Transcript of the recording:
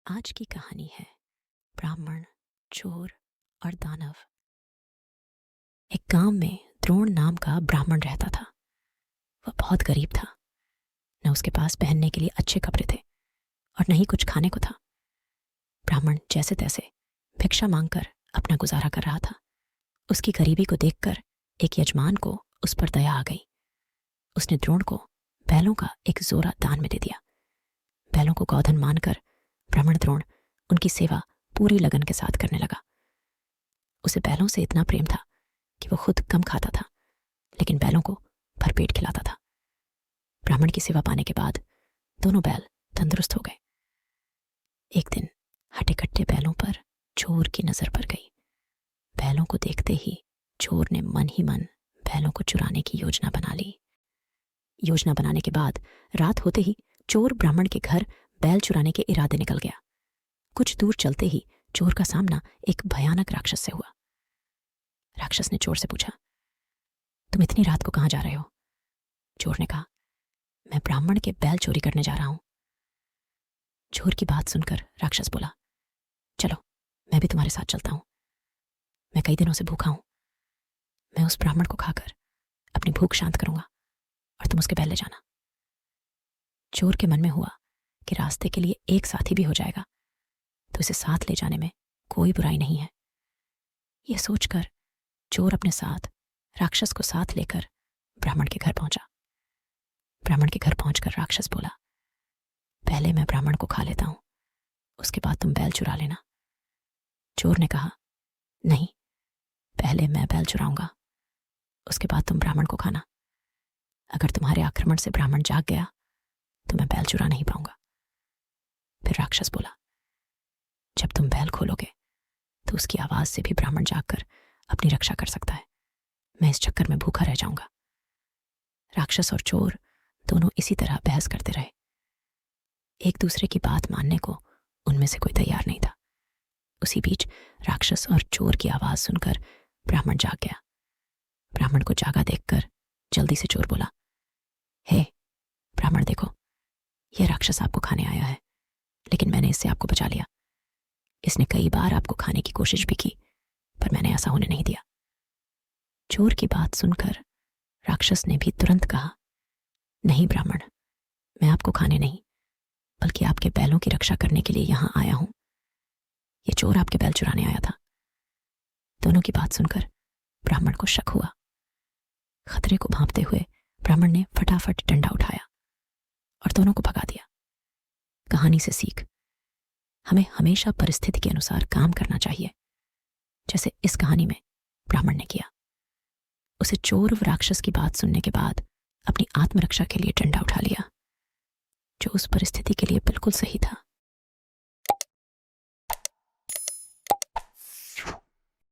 आज की कहानी है ब्राह्मण, चोर और दानव। एक गांव में द्रोण नाम का ब्राह्मण रहता था। वह बहुत गरीब था। न उसके पास पहनने के लिए अच्छे कपड़े थे और न ही कुछ खाने को था। ब्राह्मण जैसे तैसे भिक्षा मांगकर अपना गुजारा कर रहा था। उसकी गरीबी को देखकर एक यजमान को उस पर दया आ गई। उसने द्रोण को बैलों का एक जोरा दान में दे दिया। बैलों को गौधन मानकर ब्राह्मण द्रोण उनकी सेवा पूरी लगन के साथ करने लगा। उसे बैलों से इतना प्रेम था कि वो खुद कम खाता था, लेकिन बैलों को भरपेट खिलाता था। ब्राह्मण की सेवा पाने के बाद दोनों बैल तंदुरुस्त हो गए। एक दिन हटे कट्टे बैलों पर चोर की नजर पड़ गई। बैलों को देखते ही चोर ने मन ही मन बैलों को चुराने की योजना बना ली। योजना बनाने के बाद रात होते ही चोर ब्राह्मण के घर बैल चुराने के इरादे निकल गया। कुछ दूर चलते ही चोर का सामना एक भयानक राक्षस से हुआ। राक्षस ने चोर से पूछा, तुम इतनी रात को कहां जा रहे हो? चोर ने कहा, मैं ब्राह्मण के बैल चोरी करने जा रहा हूं। चोर की बात सुनकर राक्षस बोला, चलो मैं भी तुम्हारे साथ चलता हूं। मैं कई दिनों से भूखा हूं। मैं उस ब्राह्मण को खाकर अपनी भूख शांत करूंगा और तुम उसके बैल ले जाना। चोर के मन में हुआ कि रास्ते के लिए एक साथी भी हो जाएगा तो इसे साथ ले जाने में कोई बुराई नहीं है। यह सोचकर चोर अपने साथ राक्षस को साथ लेकर ब्राह्मण के घर पहुंचा। ब्राह्मण के घर पहुंचकर राक्षस बोला, पहले मैं ब्राह्मण को खा लेता हूं, उसके बाद तुम बैल चुरा लेना। चोर ने कहा, नहीं, पहले मैं बैल चुराऊंगा, उसके बाद तुम ब्राह्मण को खाना। अगर तुम्हारे आक्रमण से ब्राह्मण जाग गया तो मैं बैल चुरा नहीं पाऊंगा। फिर राक्षस बोला, जब तुम बैल खोलोगे तो उसकी आवाज से भी ब्राह्मण जागकर अपनी रक्षा कर सकता है। मैं इस चक्कर में भूखा रह जाऊंगा। राक्षस और चोर दोनों इसी तरह बहस करते रहे। एक दूसरे की बात मानने को उनमें से कोई तैयार नहीं था। उसी बीच राक्षस और चोर की आवाज सुनकर ब्राह्मण जाग गया। ब्राह्मण को जागा देखकर जल्दी से चोर बोला, हे ब्राह्मण, देखो, यह राक्षस आपको खाने आया है, लेकिन मैंने इससे आपको बचा लिया। इसने कई बार आपको खाने की कोशिश भी की, पर मैंने ऐसा होने नहीं दिया। चोर की बात सुनकर राक्षस ने भी तुरंत कहा, नहीं ब्राह्मण, मैं आपको खाने नहीं बल्कि आपके बैलों की रक्षा करने के लिए यहां आया हूं। यह चोर आपके बैल चुराने आया था। दोनों की बात सुनकर ब्राह्मण को शक हुआ। खतरे को भांपते हुए ब्राह्मण ने फटाफट डंडा उठाया और दोनों को भगा दिया। कहानी से सीख, हमें हमेशा परिस्थिति के अनुसार काम करना चाहिए, जैसे इस कहानी में ब्राह्मण ने किया। उसे चोर व राक्षस की बात सुनने के बाद अपनी आत्मरक्षा के लिए डंडा उठा लिया, जो उस परिस्थिति के लिए बिल्कुल सही था।